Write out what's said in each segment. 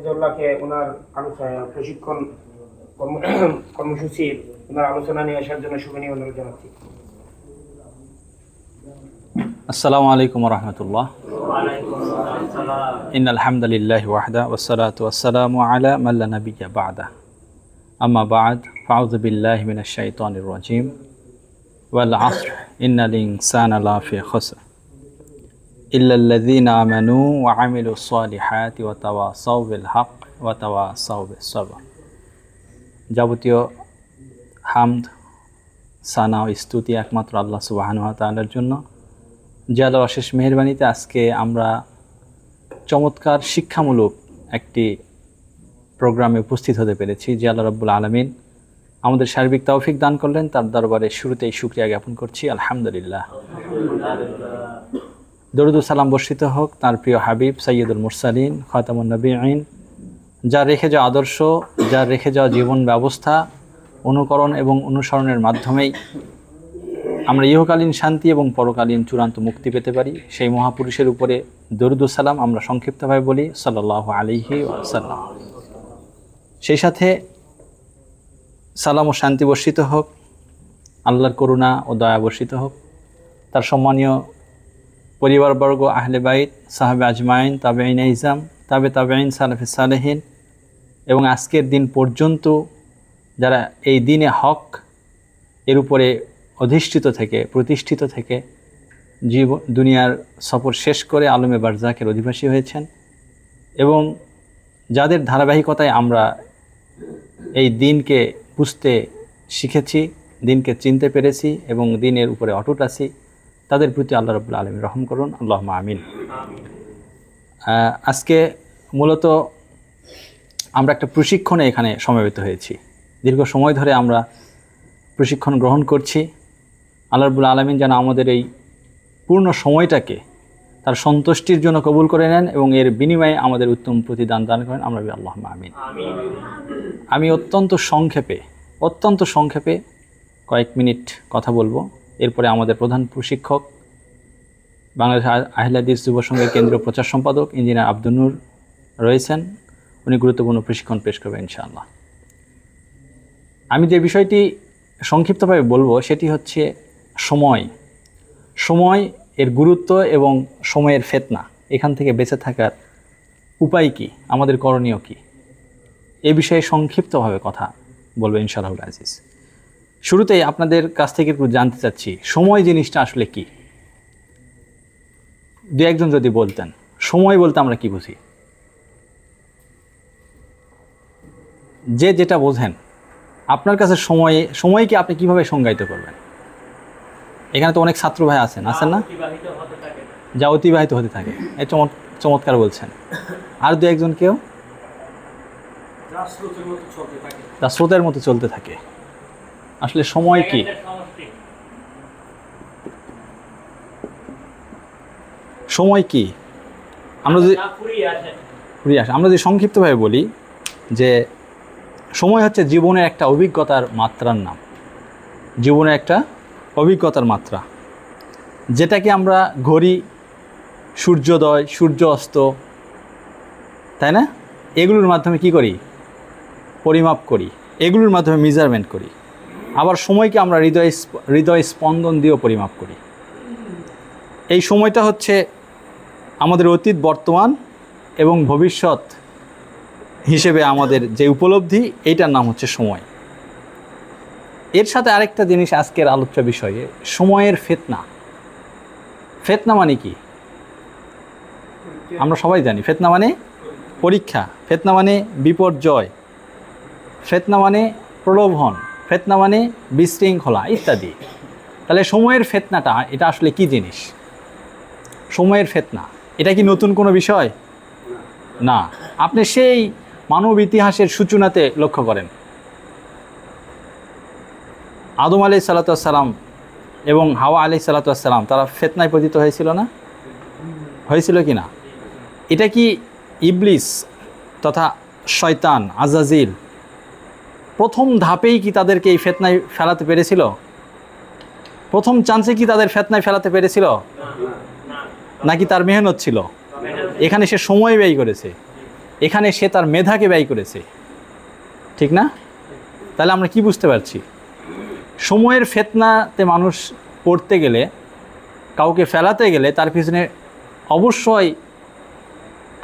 হাফিজুল্লাহকে ওনার প্রশিক্ষণ কর্মসূচি ওনার আলোচনা নিয়ে আসার জন্য শুভেচ্ছা অনুরোধ জানাচ্ছি। আসসালামু আলাইকুম ওয়া রাহমাতুল্লাহ। ইন্নাল হামদালিল্লাহি ওয়াহদা ওয়াসসালাতু ওয়াসসালামু আলা মান লা নাবিয়্যা বা'দা। আম্মা বা'দ, ফাউযু বিল্লাহি মিনাশ শাইতানির রাজীম। ওয়াল আসর ইন্নাল ইনসানা লাফি খুসর ইল্লাল্লাযীনা আমানু ওয়া আমিলুস সালিহাতি ওয়া তাওয়াসাউ বিল হক ওয়া তাওয়াসাউ বিস সবর। যাবতীয় হামদ, সানা ও স্তুতি একমাত্র আল্লাহ সুবহানাহু ওয়া তাআলার জন্য, যে আল্লাহর অশেষ মেহেরবানিতে আজকে আমরা চমৎকার শিক্ষামূলক একটি প্রোগ্রামে উপস্থিত হতে পেরেছি। যে আল্লাহ রাব্বুল আলামিন আমাদের সার্বিক তৌফিক দান করলেন, তার দরবারে শুরুতেই শুকরিয়া জ্ঞাপন করছি, আলহামদুলিল্লাহ। দরুদ ও সালাম বর্ষিত হোক তার প্রিয় হাবিব সাইয়্যিদুল মুরসালিন খাতামুন নবিয়্যিন, যার রেখে যাওয়া আদর্শ, যার রেখে যাওয়া জীবন ব্যবস্থা অনুকরণ এবং অনুসরণের মাধ্যমেই আমরা ইহকালীন শান্তি এবং পরকালীন চূড়ান্ত মুক্তি পেতে পারি, সেই মহাপুরুষের উপরে দরুদ ও সালাম আমরা সংক্ষিপ্তভাবে বলি সাল্লাল্লাহু আলাইহি ওয়াসাল্লাম। সেই সাথে সালাম ও শান্তি বর্ষিত হোক, আল্লাহর করুণা ও দয়া বর্ষিত হোক তার সম্মানীয় পরিবারবর্গ, আহলে বাইত, সাহাবে আজমাইন, তাবেঈন ইজাম, তাবেঈন, সালাফে সালেহিন এবং আজকের দিন পর্যন্ত যারা এই দিনে হক এর উপরে অধিষ্ঠিত থেকে প্রতিষ্ঠিত থেকে দুনিয়ার সফর শেষ করে আলমে বারজাকের অধিবাসী হয়েছেন এবং যাদের ধারাবাহিকতায় আমরা এই দিনকে বুঝতে শিখেছি, দিনকে চিনতে পেরেছি এবং দিনের উপরে অটুট আছি, তাদের প্রতি আল্লাহ রাব্বুল আলামিন রহম করুন, আল্লাহুম্মা আমিন। আজকে মূলত আমরা একটা প্রশিক্ষণে এখানে সমবেত হয়েছি। দীর্ঘ সময় ধরে আমরা প্রশিক্ষণ গ্রহণ করছি। আল্লাহ রাব্বুল আলামিন যেন আমাদের এই পূর্ণ সময়টাকে তার সন্তুষ্টির জন্য কবুল করে নেন এবং এর বিনিময়ে আমাদের উত্তম প্রতিদান দান করেন, আমরা বলি আল্লাহুম্মা আমিন। আমি অত্যন্ত সংক্ষেপে কয়েক মিনিট কথা বলবো, এরপরে আমাদের প্রধান প্রশিক্ষক বাংলাদেশ আহলে হাদিস যুব সংঘের কেন্দ্রীয় প্রচার সম্পাদক ইঞ্জিনিয়ার আব্দুল নূর রয়েছেন, উনি গুরুত্বপূর্ণ প্রশিক্ষণ পেশ করবেন ইনশাআল্লাহ। আমি যে বিষয়টি সংক্ষিপ্তভাবে বলবো সেটি হচ্ছে সময় এর গুরুত্ব এবং সময়ের ফিতনা, এখান থেকে বেঁচে থাকার উপায় কি, আমাদের করণীয় কি, এ বিষয়ে সংক্ষিপ্তভাবে কথা বলবো ইনশাআল্লাহ আজিজ। শুরুতেই আপনাদের কাছ থেকে একটু জানতে চাচ্ছি সময় জিনিসটা আসলে কি। দু একজন যদি বলতেন সময় বলতে আমরা কি বুঝি, যে যেটা বোঝেন আপনার কাছে সময়কে আপনি কিভাবে সংজ্ঞায়িত করবেন। এখানে তো অনেক ছাত্র ভাই আছেন না, যা অতিবাহিত হতে থাকে, এই চমৎকার বলছেন। আর দু একজন কেউ যা স্রোতের মতো চলতে থাকে। আসলে সময় কি? সময় কি আমরা যদি সংক্ষিপ্তভাবে বলি যে সময় হচ্ছে জীবনের একটা অভিজ্ঞতার মাত্রার নাম, জীবনের একটা অভিজ্ঞতার মাত্রা, যেটাকে আমরা ঘড়ি, সূর্যোদয়, সূর্য অস্ত, তাই না, এগুলোর মাধ্যমে কি করি, পরিমাপ করি, এগুলোর মাধ্যমে মেজারমেন্ট করি। আবার সময়কে আমরা হৃদয় স্পন্দন দিয়েও পরিমাপ করি। এই সময়টা হচ্ছে আমাদের অতীত, বর্তমান এবং ভবিষ্যৎ হিসেবে আমাদের যে উপলব্ধি, এইটার নাম হচ্ছে সময়। এর সাথে আরেকটা জিনিস আজকের আলোচ্য বিষয়ে, সময়ের ফিতনা মানে কি আমরা সবাই জানি। ফিতনা মানে পরীক্ষা, ফিতনা মানে বিপর্যয়, ফিতনা মানে প্রলোভন, ফিতনা মানে বিশৃঙ্খলা ইত্যাদি। তাহলে সময়ের ফিতনাটা এটা আসলে কি জিনিস? সময়ের ফিতনা এটা কি নতুন কোনো বিষয় না। আপনি সেই মানব ইতিহাসের সূচনাতে লক্ষ্য করেন, আদম আলাইহিস সালাতু ওয়াস সালাম এবং হাওয়া আলাইহিস সালাতু ওয়াস সালাম, তারা ফিতনায় পতিত হয়েছিল না? হয়েছিল কি না? এটা কি ইবলিস তথা শয়তান আজাজিল প্রথম ধাপেই কি তাদেরকে এই ফিতনায় ফেলাতে পেরেছিল? প্রথম চান্সে কি তাদের ফিতনায় ফেলাতে পেরেছিল? নাকি তার মেহনত ছিল? এখানে সে সময় ব্যয় করেছে। এখানে সে তার মেধাকে ব্যয় করেছে, ঠিক না? তাহলে আমরা কি বুঝতে পারছি? সময়ের ফিতনাতে মানুষ পড়তে গেলে, কাউকে ফেলাতে গেলে তার পিছনে অবশ্যই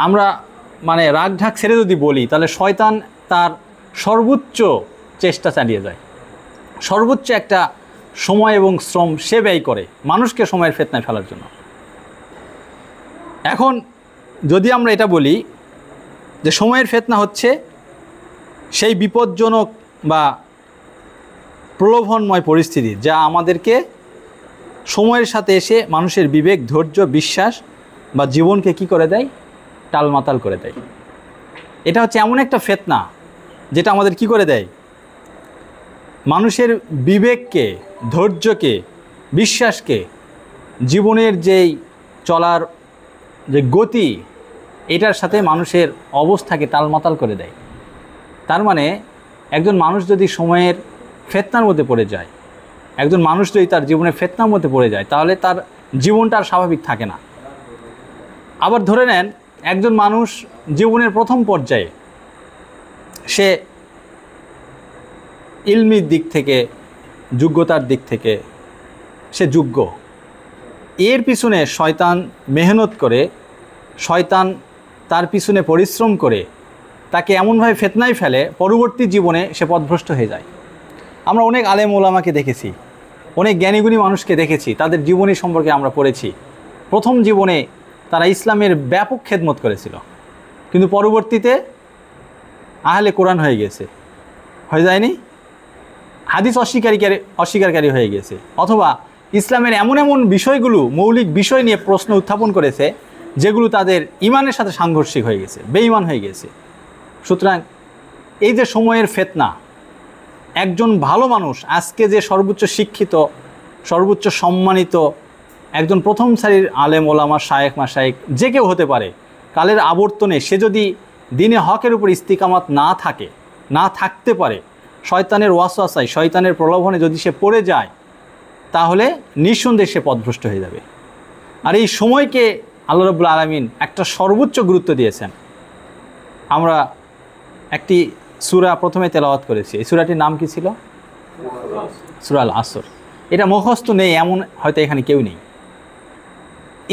আমরা মানে রাগ ঢাক ছেড়ে যদি বলি, তাহলে শয়তান তার সর্বোচ্চ চেষ্টা চালিয়ে যায়, সর্বোচ্চ একটা সময় এবং শ্রম সে ব্যয় করে মানুষকে সময়ের ফিতনায় ফেলার জন্য। এখন যদি আমরা এটা বলি যে সময়ের ফিতনা হচ্ছে সেই বিপজ্জনক বা প্রলোভনময় পরিস্থিতি যা আমাদেরকে সময়ের সাথে এসে মানুষের বিবেক, ধৈর্য, বিশ্বাস বা জীবনকে কি করে দেয়? টালমাতাল করে দেয়। এটা হচ্ছে এমন একটা ফিতনা যেটা আমাদের কি করে দেয়? মানুষের বিবেককে, ধৈর্যকে, বিশ্বাসকে, জীবনের যেই চলার যে গতি, এটার সাথে মানুষের অবস্থাকে টালমাতাল করে দেয়। তার মানে একজন মানুষ যদি সময়ের ফিতনার মধ্যে পড়ে যায়, একজন মানুষ যদি তার জীবনের ফিতনার মধ্যে পড়ে যায়, তাহলে তার জীবনটা আর স্বাভাবিক থাকে না। আবার ধরে নেন একজন মানুষ জীবনের প্রথম পর্যায়ে সে ইলমির দিক থেকে, যোগ্যতার দিক থেকে সে যোগ্য, এর পিছনে শয়তান মেহনত করে, শয়তান তার পিছনে পরিশ্রম করে তাকে এমনভাবে ফিতনায় ফেলে, পরবর্তী জীবনে সে পথভ্রষ্ট হয়ে যায়। আমরা অনেক আলেম ওলামাকে দেখেছি, অনেক জ্ঞানীগুণী মানুষকে দেখেছি, তাদের জীবনী সম্পর্কে আমরা পড়েছি। প্রথম জীবনে তারা ইসলামের ব্যাপক খেদমত করেছিল, কিন্তু পরবর্তীতে আহলে কোরআন হয়ে গেছে, হয়ে যায়নি? হাদিস অস্বীকারী হয়ে গেছে, অথবা ইসলামের এমন এমন বিষয়গুলো, মৌলিক বিষয় নিয়ে প্রশ্ন উত্থাপন করেছে যেগুলো তাদের ইমানের সাথে সাংঘর্ষিক হয়ে গেছে, বেঈমান হয়ে গেছে। সুতরাং এই যে সময়ের ফিতনা, একজন ভালো মানুষ আজকে যে সর্বোচ্চ শিক্ষিত, সর্বোচ্চ সম্মানিত একজন প্রথম সারির আলেম ওলামা, শায়েখ মাশায়েখ যে কেউ হতে পারে, কালের আবর্তনে সে যদি দিনে হকের উপর ইস্তিকামাত না থাকতে পারে, শয়তানের ওয়াসওয়াসায়, শয়তানের প্রলোভনে যদি সে পড়ে যায়, তাহলে নিঃসন্দেহে সে পথভ্রষ্ট হয়ে যাবে। আর এই সময়কে আল্লাহ রাব্বুল আলামিন একটা সর্বোচ্চ গুরুত্ব দিয়েছেন। আমরা একটি সূরা প্রথমে তেলাওয়াত করেছি, এই সূরাটির নাম কি ছিল? সূরা আল আসর। এটা মুখস্থ নেই এমন হয়তো এখানে কেউ নেই।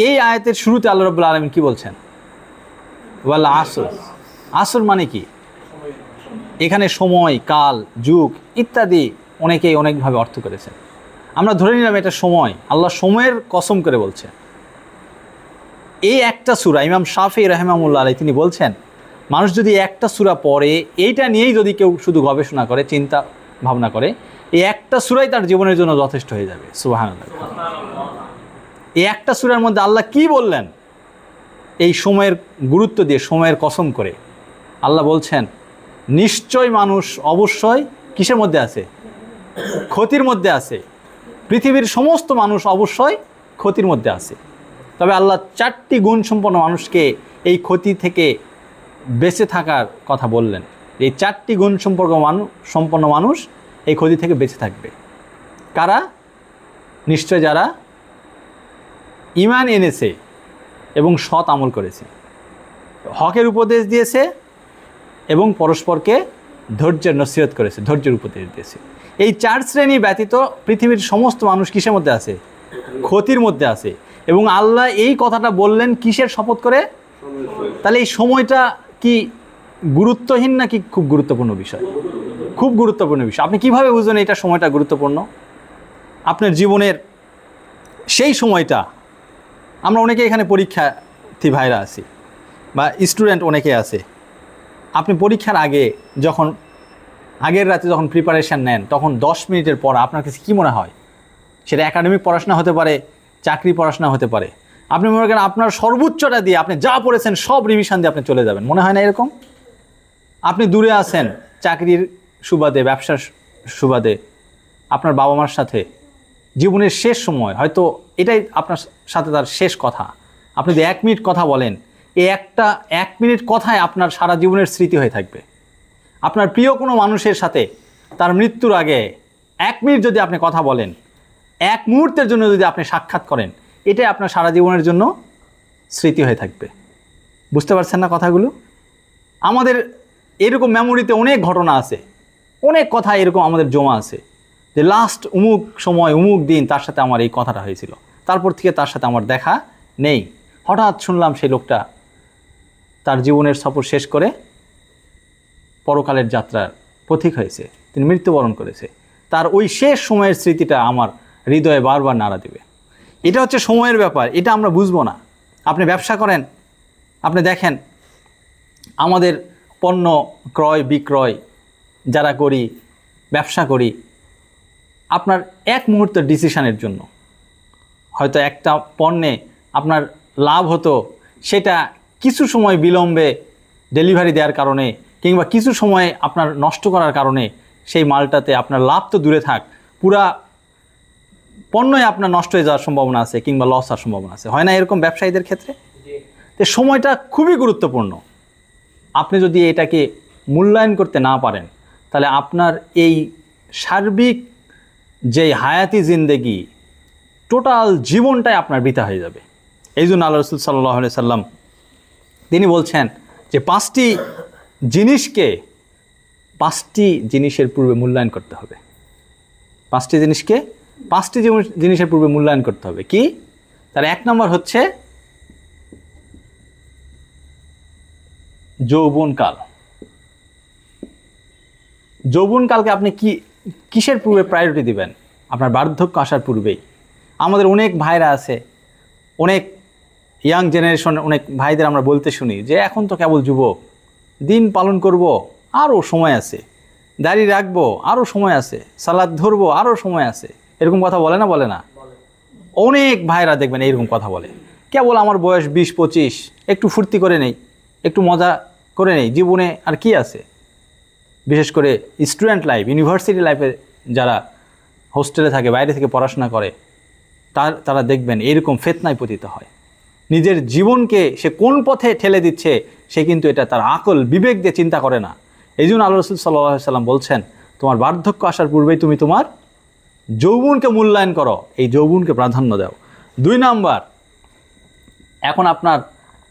এই আয়াতের শুরুতে আল্লাহ রাব্বুল আলামিন কি বলছেন? ওয়াল আসর। আসর মানে কি? এখানে সময়, কাল, যুগ ইত্যাদি অনেকেই অনেকভাবে অর্থ করেছেন। আমরা ধরে নিলাম এটা সময়, আল্লাহ সময়ের কসম করে বলছে। এই একটা সূরা, ইমাম শাফি রাহিমাহুল্লাহ আলাইহি তিনি বলছেন, মানুষ যদি একটা সূরা পড়ে, এইটা নিয়েই যদি কেউ শুধু গবেষণা করে, চিন্তা ভাবনা করে, এই একটা সূরাই তার জীবনের জন্য যথেষ্ট হয়ে যাবে। সুবহানাল্লাহ। এই একটা সূরার মধ্যে আল্লাহ কি বললেন? এই সময়ের গুরুত্ব দিয়ে, সময়ের কসম করে আল্লাহ বলছেন, নিশ্চয় মানুষ অবশ্যই কিসের মধ্যে আছে? ক্ষতির মধ্যে আছে। পৃথিবীর সমস্ত মানুষ অবশ্যই ক্ষতির মধ্যে আছে। তবে আল্লাহ 4টি গুণ সম্পন্ন মানুষকে এই ক্ষতি থেকে বেঁচে থাকার কথা বললেন। এই 4টি গুণ সম্পন্ন মানুষ এই ক্ষতি থেকে বেঁচে থাকবে। কারা? নিশ্চয় যারা ঈমান এনেছে এবং সৎ আমল করেছে, হকের উপদেশ দিয়েছে এবং পরস্পরকে ধৈর্যের নসিহত করেছে, ধৈর্যের উপদেশ দিয়েছে। এই 4 শ্রেণী ব্যতীত পৃথিবীর সমস্ত মানুষ কিসের মধ্যে আছে? ক্ষতির মধ্যে আছে। এবং আল্লাহ এই কথাটা বললেন কিসের শপথ করে? তাহলে এই সময়টা কি গুরুত্বহীন নাকি খুব গুরুত্বপূর্ণ বিষয়? খুব গুরুত্বপূর্ণ বিষয়। আপনি কিভাবে বুঝবেন এটা সময়টা গুরুত্বপূর্ণ? আপনার জীবনের সেই সময়টা, আমরা অনেকে এখানে পরীক্ষার্থী ভাইরা আছি বা স্টুডেন্ট অনেকে আছে, আপনি পরীক্ষার আগে যখন আগের রাতে যখন প্রিপারেশান নেন, তখন 10 মিনিটের পর আপনার কাছে কী মনে হয়? সেটা একাডেমিক পড়াশোনা হতে পারে, চাকরি পড়াশোনা হতে পারে। আপনি মনে করেন আপনার সর্বোচ্চটা দিয়ে, আপনি যা পড়েছেন সব রিভিশন দিয়ে আপনি চলে যাবেন, মনে হয় না এরকম? আপনি দূরে আছেন চাকরির সুবাদে, ব্যবসার সুবাদে, আপনার বাবা মার সাথে জীবনের শেষ সময়, হয়তো এটাই আপনার সাথে তার শেষ কথা। আপনি যদি 1 মিনিট কথা বলেন, এই একটা 1 মিনিট কথায় আপনার সারা জীবনের স্মৃতি হয়ে থাকবে। আপনার প্রিয় কোনো মানুষের সাথে তার মৃত্যুর আগে 1 মিনিট যদি আপনি কথা বলেন, 1 মুহূর্তের জন্য যদি আপনি সাক্ষাৎ করেন, এটাই আপনার সারা জীবনের জন্য স্মৃতি হয়ে থাকবে। বুঝতে পারছেন না কথাগুলো? আমাদের এরকম মেমোরিতে অনেক ঘটনা আছে, অনেক কথা এরকম আমাদের জমা আছে যে লাস্ট অমুক সময় অমুক দিন তার সাথে আমার এই কথাটা হয়েছিল, তারপর থেকে তার সাথে আমার দেখা নেই। হঠাৎ শুনলাম সেই লোকটা তার জীবনের সফর শেষ করে পরকালের যাত্রার পথিক হয়েছে, তিনি মৃত্যুবরণ করেছে। তার ওই শেষ সময়ের স্মৃতিটা আমার হৃদয়ে বারবার নাড়া দেবে। এটা হচ্ছে সময়ের ব্যাপার, এটা আমরা বুঝবো না। আপনি ব্যবসা করেন, আপনি দেখেন আমাদের পণ্য ক্রয় বিক্রয় যারা করি, ব্যবসা করি, আপনার এক মুহূর্তের ডিসিশনের জন্য হয়তো একটা পণ্যে আপনার লাভ হতো, সেটা কিছু সময় বিলম্বে ডেলিভারি দেওয়ার কারণে কিংবা কিছু সময় আপনার নষ্ট করার কারণে সেই মালটাতে আপনার লাভ তো দূরে থাক, পুরা পণ্যই আপনার নষ্ট হয়ে যাওয়ার সম্ভাবনা আছে কিংবা লস হওয়ার সম্ভাবনা আছে, হয় না এরকম ব্যবসায়ীদের ক্ষেত্রে? তো সময়টা খুবই গুরুত্বপূর্ণ। আপনি যদি এটাকে মূল্যায়ন করতে না পারেন তাহলে আপনার এই সার্বিক যে হায়াতি জিন্দেগি, টোটাল জীবনটাই আপনার বৃথা হয়ে যাবে। এই জন্য আল্লাহ রাসূল সাল্লাল্লাহু আলাইহি সাল্লাম তিনি বলছেন যে পাঁচটি জিনিসের পূর্বে মূল্যায়ন করতে হবে। পাঁচটি জিনিসের পূর্বে মূল্যায়ন করতে হবে। কি? তার এক নম্বর হচ্ছে যৌবনকাল। যৌবনকালকে আপনি কিসের পূর্বে প্রায়োরিটি দিবেন? আপনার বার্ধক্য আসার পূর্বেই। আমাদের অনেক ভাইরা আছে, অনেক ইয়াং জেনারেশন, অনেক ভাইদের আমরা বলতে শুনি যে এখন তো কেবল যুবক, দিন পালন করব, আরও সময় আছে, দাড়ি রাখবো, আরও সময় আছে, সালাত ধরবো, আরও সময় আছে, এরকম কথা বলে না? অনেক ভাইরা দেখবেন এইরকম কথা বলে, কেবল আমার বয়স 20-25, একটু ফুর্তি করে নেই, একটু মজা করে নেই, জীবনে আর কি আছে। বিশেষ করে স্টুডেন্ট লাইফ, ইউনিভার্সিটি লাইফে যারা হোস্টেলে থাকে, বাইরে থেকে পড়াশোনা করে, তারা দেখবেন এরকম ফিতনায় পতিত হয়। নিজের জীবনকে সে কোন পথে ঠেলে দিচ্ছে সে কিন্তু এটা তার আকল বিবেক দিয়ে চিন্তা করে না। এই জন্য আল্লাহ রাসূল সাল্লাল্লাহু আলাইহি সাল্লাম বলছেন তোমার বার্ধক্য আসার পূর্বেই তুমি তোমার যৌবনকে মূল্যায়ন করো, এই যৌবনকে প্রাধান্য দাও। 2 নাম্বার, এখন আপনার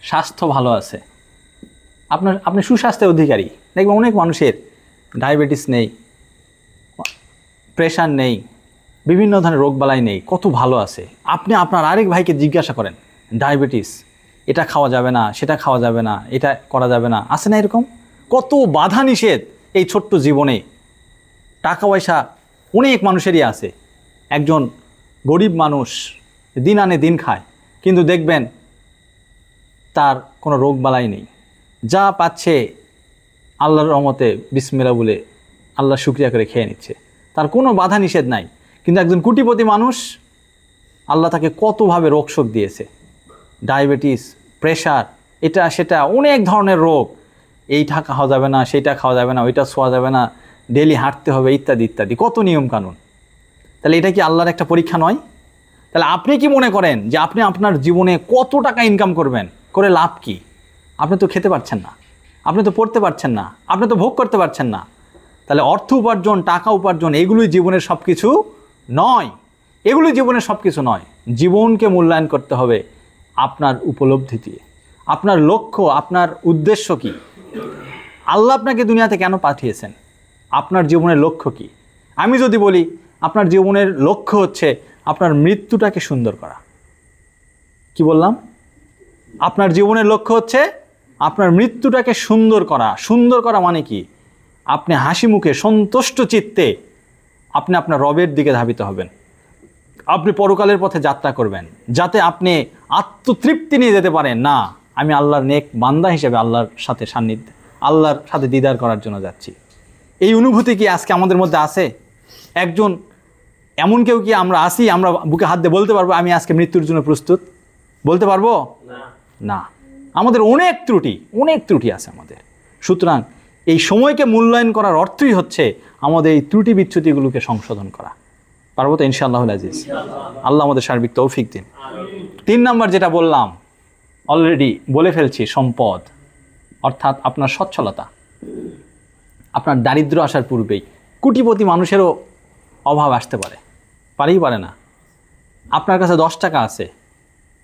স্বাস্থ্য ভালো আছে, আপনি সুস্বাস্থ্যের অধিকারী। দেখবেন অনেক মানুষের ডায়াবেটিস নেই, প্রেশার নেই, বিভিন্ন ধরনের রোগবালাই নেই, কত ভালো আছে। আপনি আপনার আরেক ভাইকে জিজ্ঞাসা করেন ডায়াবেটিস, এটা খাওয়া যাবে না, সেটা খাওয়া যাবে না, এটা করা যাবে না, আছে না এরকম? কত বাধা নিষেধ এই ছোট্ট জীবনে। টাকা পয়সা অনেক মানুষেরই আছে, একজন গরিব মানুষ দিন আনে দিন খায়, কিন্তু দেখবেন তার কোনো রোগবালাই নেই, যা পাচ্ছে আল্লাহর রহমতে বিসমিল্লাহ বলে আল্লাহ শুকরিয়া করে খেয়ে নিচ্ছে, তার কোনো বাধা নিষেধ নাই। কিন্তু একজন কোটিপতি মানুষ, আল্লাহ তাকে কতভাবে রোগশোক দিয়েছে, ডায়াবেটিস, প্রেশার, এটা সেটা অনেক ধরনের রোগ, এইটা খাওয়া যাবে না, সেইটা খাওয়া যাবে না, ওইটা ছোঁয়া যাবে না, ডেলি হাঁটতে হবে, ইত্যাদি ইত্যাদি, কত নিয়ম কানুন। তাহলে এটা কি আল্লাহর একটা পরীক্ষা নয়? তাহলে আপনি কি মনে করেন যে আপনি আপনার জীবনে কত টাকা ইনকাম করবেন, করে লাভ কি? আপনি তো খেতে পারছেন না, আপনি তো পড়তে পারছেন না, আপনি তো ভোগ করতে পারছেন না। তাহলে অর্থ উপার্জন, টাকা উপার্জন, এগুলোই জীবনের সব কিছু নয়, এগুলোই জীবনের সব কিছু নয়। জীবনকে মূল্যায়ন করতে হবে আপনার উপলব্ধি দিয়ে। আপনার লক্ষ্য, আপনার উদ্দেশ্য কি? আল্লাহ আপনাকে দুনিয়াতে কেন পাঠিয়েছেন? আপনার জীবনের লক্ষ্য কি? আমি যদি বলি আপনার জীবনের লক্ষ্য হচ্ছে আপনার মৃত্যুটাকে সুন্দর করা, কি বললাম? আপনার জীবনের লক্ষ্য হচ্ছে আপনার মৃত্যুটাকে সুন্দর করা। সুন্দর করা মানে কি? আপনি হাসি মুখে সন্তুষ্ট চিত্তে আপনি আপনার রবের দিকে ধাবিত হবেন, আপনি পরকালের পথে যাত্রা করবেন, যাতে আপনি আত্মতৃপ্তি নিয়ে যেতে পারেন, না আমি আল্লাহর নেক বান্দা হিসেবে আল্লাহর সাথে সান্নিধ্য, আল্লাহর সাথে দিদার করার জন্য যাচ্ছি। এই অনুভূতি কি আজকে আমাদের মধ্যে আছে? একজন এমন কেউ কি আমরা আসি, আমরা বুকে হাত দিয়ে বলতে পারবো আমি আজকে মৃত্যুর জন্য প্রস্তুত? বলতে পারবো না। আমাদের অনেক ত্রুটি আছে আমাদের। সুতরাং এই সময়কে মূল্যায়ন করার অর্থই হচ্ছে আমাদের এই ত্রুটি বিচ্যুতিগুলোকে সংশোধন করা। পারবো তো ইনশাআল্লাহুল আজিজ? আল্লাহ আমাদের সার্বিক তৌফিক দিন। 3 নাম্বার যেটা বললাম, অলরেডি বলে ফেলছি, সম্পদ, অর্থাৎ আপনার সচ্ছলতা। আপনার দারিদ্র্য আসার পূর্বেই কোটিপতি মানুষেরও অভাব আসতে পারে না। আপনার কাছে 10 টাকা আছে,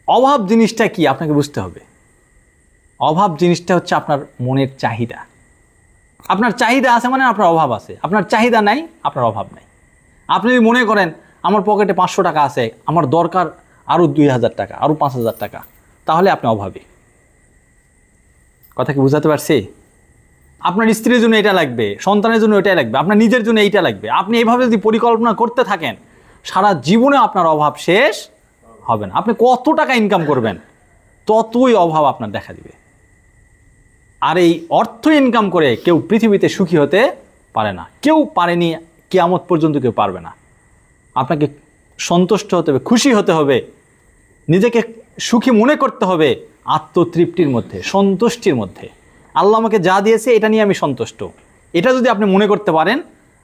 অভাব জিনিসটা কি আপনাকে বুঝতে হবে। অভাব জিনিসটা হচ্ছে আপনার মনের চাহিদা। আপনার চাহিদা আছে মানে আপনার অভাব আছে, আপনার চাহিদা নাই আপনার অভাব নাই। আপনি যদি মনে করেন আমার পকেটে 500 টাকা আছে, আমার দরকার আরও 2000 টাকা, আরও 5000 টাকা, তাহলে আপনি অভাবী। কথা কি বুঝাতে পারছি? আপনার স্ত্রীর জন্য এটা লাগবে, সন্তানের জন্য এটাই লাগবে, আপনার নিজের জন্য এইটা লাগবে। আপনি এইভাবে যদি পরিকল্পনা করতে থাকেন, সারা জীবনে আপনার অভাব শেষ হবে না। আপনি কত টাকা ইনকাম করবেন ততই অভাব আপনার দেখা দিবে। আর এই অর্থ ইনকাম করে কেউ পৃথিবীতে সুখী হতে পারে না, কেউ পারেনি, কিয়ামত পর্যন্ত কেউ পারবে না। আপনাকে সন্তুষ্ট হতে হবে, খুশি হতে হবে, নিজেকে সুখী মনে করতে হবে আত্মতৃপ্তির মধ্যে, সন্তুষ্টির মধ্যে। আল্লাহ আমাকে যা দিয়েছে এটা নিয়ে আমি সন্তুষ্ট, এটা যদি আপনি মনে করতে পারেন,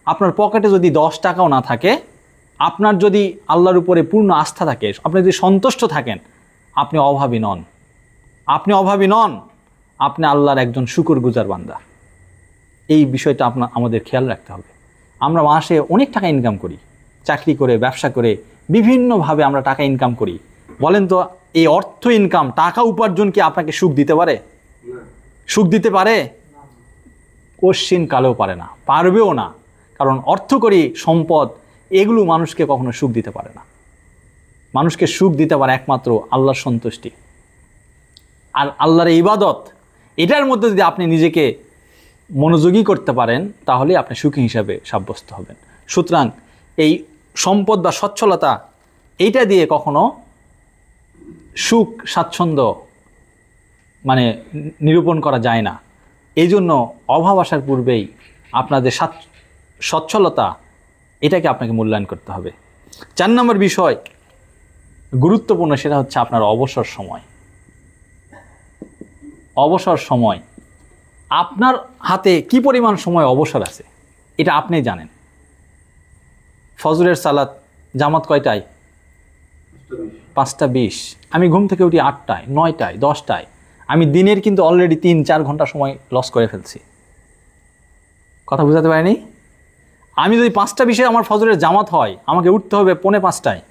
আপনার পকেটে যদি 10 টাকাও না থাকে, আপনার যদি আল্লাহর উপরে পূর্ণ আস্থা থাকে, আপনি যদি সন্তুষ্ট থাকেন, আপনি অভাবী নন। আপনি অভাবী নন, আপনি আল্লাহর একজন শুকরগুজার বান্দা। এই বিষয়টা আমাদের খেয়াল রাখতে হবে। আমরা মাসে অনেক টাকা ইনকাম করি, চাকরি করে, ব্যবসা করে, বিভিন্নভাবে আমরা টাকা ইনকাম করি। বলেন তো, এই অর্থ ইনকাম, টাকা উপার্জন কি আপনাকে সুখ দিতে পারে? সুখ দিতে পারে? কোশ্চিন কালেও পারে না, পারবেও না। কারণ অর্থ করি, সম্পদ, এগুলো মানুষকে কখনো সুখ দিতে পারে না। মানুষকে সুখ দিতে পারে একমাত্র আল্লাহর সন্তুষ্টি আর আল্লাহর ইবাদত। এটার মধ্যে যদি আপনি নিজেকে মনোযোগী করতে পারেন, তাহলে আপনি সুখী হিসাবে সাব্যস্ত হবেন। সুতরাং এই সম্পদ বা সচ্ছলতা, এইটা দিয়ে কখনো সুখ স্বাচ্ছন্দ্য নিরূপণ করা যায় না। এই জন্য অভাব আসার পূর্বেই আপনাদের সচ্ছলতা, এটাকে আপনাকে মূল্যায়ন করতে হবে। 4 নম্বর বিষয় গুরুত্বপূর্ণ, সেটা হচ্ছে আপনার অবসর সময়। অবসর সময়, আপনার হাতে কি পরিমাণ সময় অবসর আছে এটা আপনি জানেন। ফজরের সালাত জামাত কয়টায়? 5:20। আমি ঘুম থেকে উঠি 8টায়, 9টায়, 10টায়। আমি দিনের কিন্তু অলরেডি 3-4 ঘন্টা সময় লস করে ফেলছি। কথা বুঝাতে পারিনি? আমি যদি 5:20 আমার ফজরের জামাত হয়, আমাকে উঠতে হবে 4:45টায়।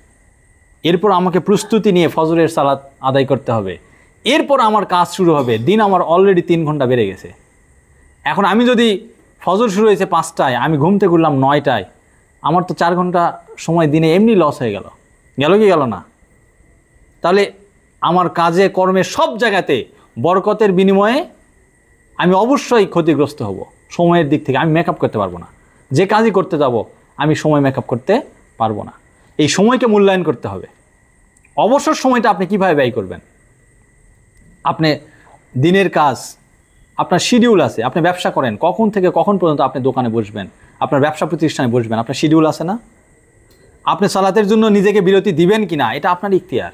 এরপর আমাকে প্রস্তুতি নিয়ে ফজরের সালাত আদায় করতে হবে, এরপর আমার কাজ শুরু হবে। দিন আমার অলরেডি 3 ঘন্টা বেড়ে গেছে। এখন আমি যদি ফজর শুরু হয়েছে 5টায়, আমি ঘুম থেকে উঠলাম 9টায়, আমার তো 4 ঘন্টা সময় দিনে এমনি লস হয়ে গেল। গেল কি গেল না? তাহলে আমার কাজে কর্মে সব জায়গাতে বরকতের বিনিময়ে আমি অবশ্যই ক্ষতিগ্রস্ত হব। সময়ের দিক থেকে আমি মেকআপ করতে পারবো না। যে কাজই করতে যাব আমি সময় মেকআপ করতে পারবো না। এই সময়কে মূল্যায়ন করতে হবে। অবসর সময়টা আপনি কিভাবে ব্যয় করবেন? আপনি দিনের কাজ, আপনার শিডিউল আছে, আপনি ব্যবসা করেন, কখন থেকে কখন পর্যন্ত আপনি দোকানে বসবেন, আপনার ব্যবসা প্রতিষ্ঠানে বসবেন, আপনার শিডিউল আছে না? আপনি সালাতের জন্য নিজেকে বিরতি দিবেন কিনা, এটা আপনার ইখতিয়ার।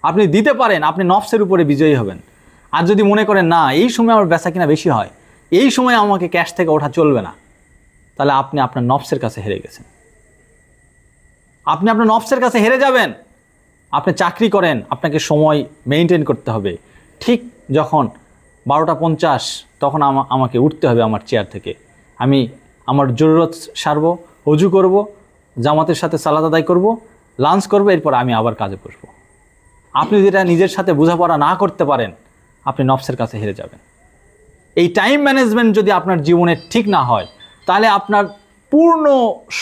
আপনি দিতে পারেন, আপনি নফসের উপরে বিজয়ী হবেন। আর যদি মনে করেন না এই সময় আমার বেচা কিনা বেশি হয়, এই সময় আমাকে ক্যাশ থেকে ওঠা চলবে না, তাহলে আপনি আপনার নফসের কাছে হেরে গেছেন। আপনি আপনার নফসের কাছে হেরে যাবেন। আপনি চাকরি করেন, আপনাকে সময় মেনটেন করতে হবে। ঠিক যখন 12:50 তখন আমাকে উঠতে হবে আমার চেয়ার থেকে। আমি আমার জরুরত সারব, অজু করব, জামাতের সাথে সালাত আদায় করব, লাঞ্চ করব, এরপর আমি আবার কাজে বসবো। আপনি যেটা নিজের সাথে বোঝাপড়া না করতে পারেন, আপনি নফসের কাছে হেরে যাবেন। এই টাইম ম্যানেজমেন্ট যদি আপনার জীবনে ঠিক না হয়, তাহলে আপনার পূর্ণ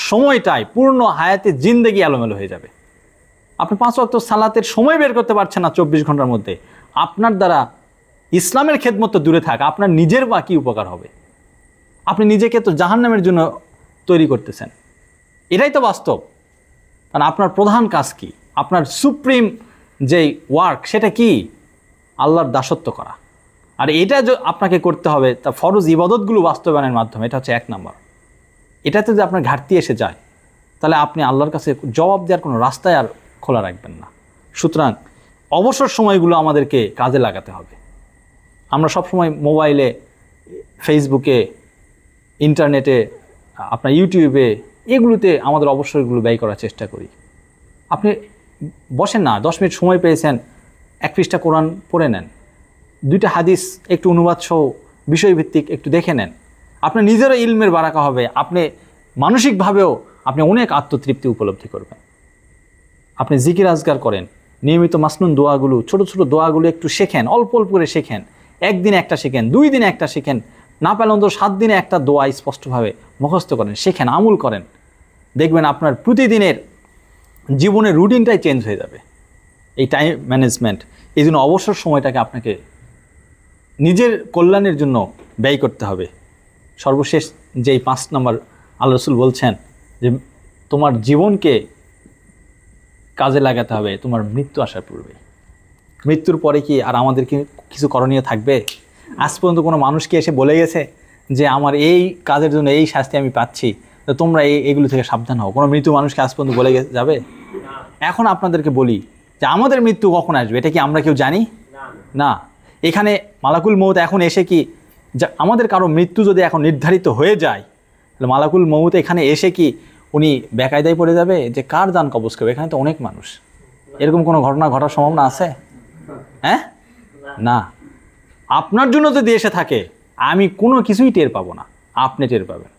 সময়টাই, পূর্ণ হায়াতে জিন্দেগি এলোমেলো হয়ে যাবে। আপনি 5 ওয়াক্ত সালাতের সময় বের করতে পারছেন না 24 ঘন্টার মধ্যে। আপনার দ্বারা ইসলামের খেদমত তো দূরে থাক, আপনার নিজের বা কী উপকার হবে? আপনি নিজেকে তো জাহান্নামের জন্য তৈরি করতেছেন। এটাই তো বাস্তব। কারণ আপনার প্রধান কাজ কি? আপনার সুপ্রিম যেই ওয়ার্ক, সেটা কি? আল্লাহর দাসত্ব করা। আর এটা আপনাকে করতে হবে তা ফরজ ইবাদতগুলো বাস্তবায়নের মাধ্যমে। এটা হচ্ছে 1 নম্বর। এটাতে যদি আপনার ঘাটতি এসে যায়, তাহলে আপনি আল্লাহর কাছে জবাব দেওয়ার কোনো রাস্তায় আর খোলা রাখবেন না। সুতরাং অবসর সময়গুলো আমাদেরকে কাজে লাগাতে হবে। আমরা সবসময় মোবাইলে, ফেসবুকে, ইন্টারনেটে, আপনার ইউটিউবে, এগুলোতে আমাদের অবসরগুলো ব্যয় করার চেষ্টা করি। আপনি বসেন না, 10 মিনিট সময় পেয়েছেন, 1 পৃষ্ঠা কোরআন পড়ে নেন, 2টা হাদিস একটু অনুবাদ সহ বিষয়ভিত্তিক একটু দেখে নেন। আপনার নিজেরও ইলমের বারাকা হবে, আপনি মানসিকভাবেও আপনি অনেক আত্মতৃপ্তি উপলব্ধি করবেন। আপনি জিকির আজগার করেন, নিয়মিত মাসনুন দোয়াগুলো, ছোট ছোট দোয়াগুলো একটু শেখেন, অল্প অল্প করে শেখেন। একদিনে একটা শেখেন, 2 দিনে একটা শেখেন, না পারলে অন্তত 7 দিনে একটা দোয়া স্পষ্টভাবে মুখস্থ করেন, শেখেন, আমল করেন। দেখবেন আপনার প্রতিদিনের জীবনের রুটিনটাই চেঞ্জ হয়ে যাবে। এই টাইম ম্যানেজমেন্ট, এই জন্য অবসর সময়টাকে আপনাকে নিজের কল্যাণের জন্য ব্যয় করতে হবে। সর্বশেষ যেই 5 নম্বর আল্লাহ রাসূল বলছেন যে তোমার জীবনকে কাজে লাগাতে হবে তোমার মৃত্যু আসার পূর্বে। মৃত্যুর পরে কি আর আমাদের কি কিছু করণীয় থাকবে? আজ পর্যন্ত কোনো মানুষকে এসে বলে গেছে যে আমার এই কাজের জন্য এই শাস্তি আমি পাচ্ছি, তো তোমরা এইগুলো থেকে সাবধান হও? কোনো মৃত্যু মানুষকে আজ পর্যন্ত বলে যাবে? এখন আপনাদেরকে বলি যে আমাদের মৃত্যু কখন আসবে এটা কি আমরা কেউ জানি? না। এখানে মালাকুল মউত এখন এসে কি আমাদের কারো মৃত্যু যদি এখন নির্ধারিত হয়ে যায়, তাহলে মালাকুল মউত এখানে এসে কি উনি বেকায়দায় পড়ে যাবে যে কার জান কবজ করবে? এখানে তো অনেক মানুষ, এরকম কোনো ঘটনা ঘটার সম্ভাবনা আছে? হ্যাঁ, না। আপনার জন্য যদি এসে থাকে আমি কোনো কিছুই টের পাবো না, আপনি টের পাবেন।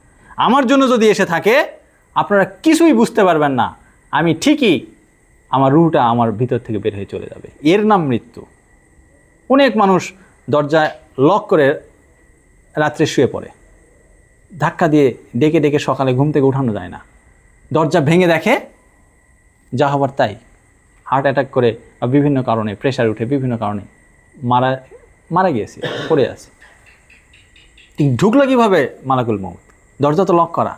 আমার জন্য যদি এসে থাকে আপনারা কিছুই বুঝতে পারবেন না, আমি ঠিকই আমার রুহটা আমার ভিতর থেকে বের হয়ে চলে যাবে। এর নাম মৃত্যু। অনেক মানুষ দরজায় লক করে রাত্রে শুয়ে পড়ে, ধাক্কা দিয়ে ডেকে ডেকে সকালে ঘুম থেকে উঠানো যায় না। দরজা ভেঙে দেখে যা হবার তাই, হার্ট অ্যাটাক করে বা বিভিন্ন কারণে প্রেশার উঠে বিভিন্ন কারণে মারা গিয়েছে, পড়ে আছে। ঢুকলো কীভাবে মালাকুল মউত? দরজা তো লক করা।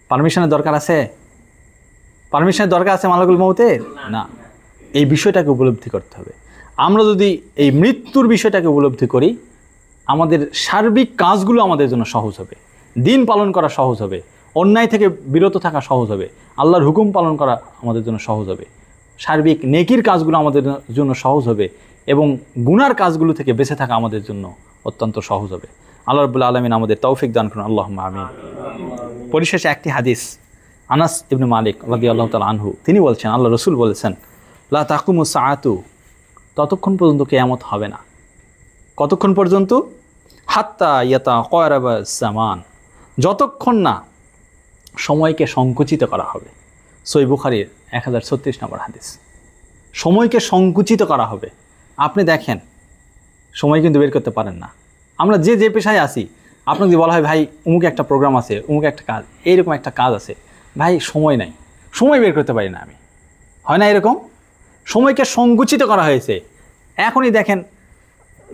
পারমিশনের দরকার আছে? পারমিশনের দরকার আছে মালাকুল মউতের? না। এই বিষয়টাকে উপলব্ধি করতে হবে। আমরা যদি এই মৃত্যুর বিষয়টাকে উপলব্ধি করি, আমাদের সার্বিক কাজগুলো আমাদের জন্য সহজ হবে, দিন পালন করা সহজ হবে, অন্যায় থেকে বিরত থাকা সহজ হবে, আল্লাহর হুকুম পালন করা আমাদের জন্য সহজ হবে, সার্বিক নেকির কাজগুলো আমাদের জন্য সহজ হবে এবং গুনার কাজগুলো থেকে বেঁচে থাকা আমাদের জন্য অত্যন্ত সহজ হবে। আল্লাহ রাব্বুল আলামিন আমাদের তৌফিক দান করুন, আল্লাহুম্মা আমিন। পরিশেষে একটি হাদিস, আনাস ইবনে মালিক রাদিয়াল্লাহু তাআলা আনহু, তিনি বলছেন, আল্লাহ রাসূল বলেছেন, লা তাকুমু সাআতু, ততক্ষণ পর্যন্ত কিয়ামত হবে না। কতক্ষণ পর্যন্ত? হাত্তা ইয়াতাকারাবা জামান, যতক্ষণ না সময়কে সংকুচিত করা হবে। সহিহ বুখারীর 1036 নম্বর হাদিস। সময়কে সংকুচিত করা হবে। আপনি দেখেন সময় কিন্তু বের করতে পারেন না। আমরা যে যে পেশায় আসি, আপনাকে যদি বলা হয় ভাই অমুক একটা প্রোগ্রাম আছে, অমুক একটা কাজ, এইরকম একটা কাজ আছে, ভাই সময় নাই, সময় বের করতে পারি না আমি, হয় না এরকম? সময়কে সংকুচিত করা হয়েছে। এখনই দেখেন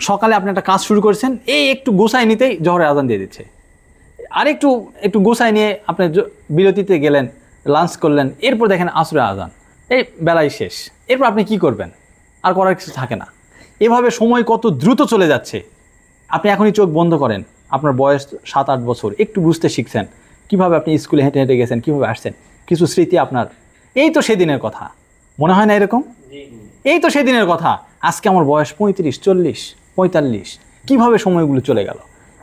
সকালে আপনি একটা কাজ শুরু করেছেন, এই একটু গোছায় নিতেই জোহরের আজান দিয়ে দিচ্ছে। আর একটু গোছায় নিয়ে আপনি বিরতিতে গেলেন, লাঞ্চ করলেন, এরপর দেখেন আসরের আজান, এই বেলায় শেষ। এরপর আপনি কি করবেন? আর করার কিছু থাকে না। এভাবে সময় কত দ্রুত চলে যাচ্ছে। আপনি এখনই চোখ বন্ধ করেন, আপনার বয়স 7-8 বছর, একটু বুঝতে শিখছেন কীভাবে আপনি স্কুলে হেঁটে হেঁটে গেছেন, কীভাবে আসছেন, কিছু স্মৃতি আপনার, এই তো সেদিনের কথা, মনে হয় না এরকম? এই তো সেদিনের কথা। আজকে আমার বয়স 35, 40, 45, কীভাবে সময়গুলো চলে গেল।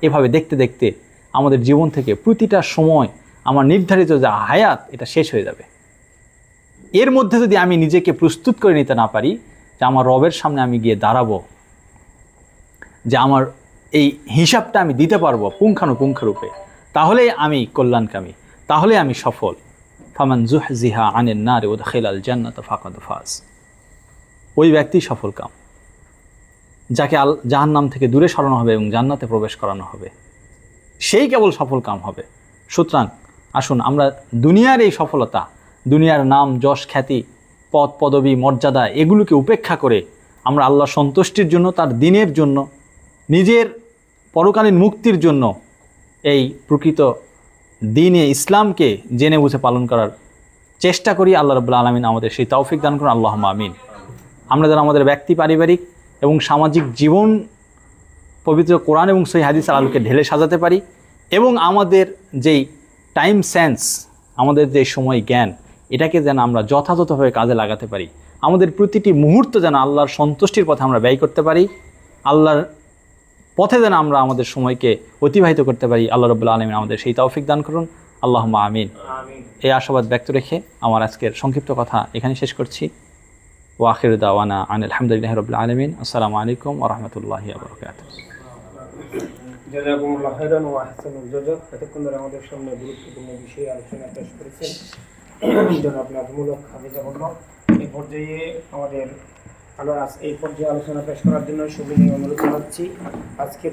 এভাবে দেখতে দেখতে আমাদের জীবন থেকে প্রতিটা সময় আমার নির্ধারিত যে হায়াত, এটা শেষ হয়ে যাবে। এর মধ্যে যদি আমি নিজেকে প্রস্তুত করে নিতে না পারি যে আমার রবের সামনে আমি গিয়ে দাঁড়াবো, যে আমার এই হিসাবটা আমি দিতে পারবো পুঙ্খানুপুঙ্খরূপে, তাহলেই আমি কল্যাণকামী, তাহলে আমি সফল। ফামান যুহজিহা আনিন নারি ওয়া দুখিলাল জান্নাতা ফাকাদ ফাজ, ওই ব্যক্তি সফল কাম, যাকে জাহান্নাম থেকে দূরে সরানো হবে এবং জান্নাতে প্রবেশ করানো হবে, সেই কেবল সফল কাম হবে। সুতরাং আসুন আমরা দুনিয়ার এই সফলতা, দুনিয়ার নাম যশ খ্যাতি পদ পদবী মর্যাদা এগুলোকে উপেক্ষা করে আমরা আল্লাহর সন্তুষ্টির জন্য, তার দ্বীনের জন্য, নিজের পরকালীন মুক্তির জন্য এই প্রকৃত দ্বীনে ইসলামকে জেনে বুঝে পালন করার চেষ্টা করি। আল্লাহ রাব্বুল আলামিন আমাদের সেই তৌফিক দান করুন, আল্লাহুম্মা আমিন। আমরা যেন আমাদের ব্যক্তি, পারিবারিক এবং সামাজিক জীবন পবিত্র কোরআন এবং সহিহ হাদিসের আলোকে ঢেলে সাজাতে পারি এবং আমাদের যেই টাইম সেন্স, আমাদের যে সময় জ্ঞান, এটাকে যেন আমরা যথাযথভাবে কাজে লাগাতে পারি। আমাদের প্রতিটি মুহূর্ত যেন আল্লাহর সন্তুষ্টির পথে আমরা ব্যয় করতে পারি, আল্লাহর পথে যেন আমরা আমাদের সময়কে অতিবাহিত করতে পারি। আল্লাহ রাব্বুল আলামিন আমাদের সেই তৌফিক দান করুন, আল্লাহুম্মা আমিন। এই আশাবাদ ব্যক্ত রেখে আমার আজকের সংক্ষিপ্ত কথা এখানে শেষ করছি। ওয়া আখিরু দাওয়ানা আনিল হামদুলিল্লাহি রাব্বিল আলামিন। আসসালামু আলাইকুম ওয়া রাহমাতুল্লাহি ওয়া বারাকাতুহু। জাযাকুমুল্লাহু খাইরান ওয়া আহসানুল জাযা। এতক্ষণ ধরে আমাদের সামনে গুরুত্বপূর্ণ বিষয়ে আলোচনা পেশ করেছেন জনাব নাজমুল হক হাফিজাহুল্লাহ। এই পর্যায়ে আমাদের আজ এই পর্যায়ে আলোচনা পেশ করার জন্য সবিনয় অনুরোধ জানাচ্ছি। আজকের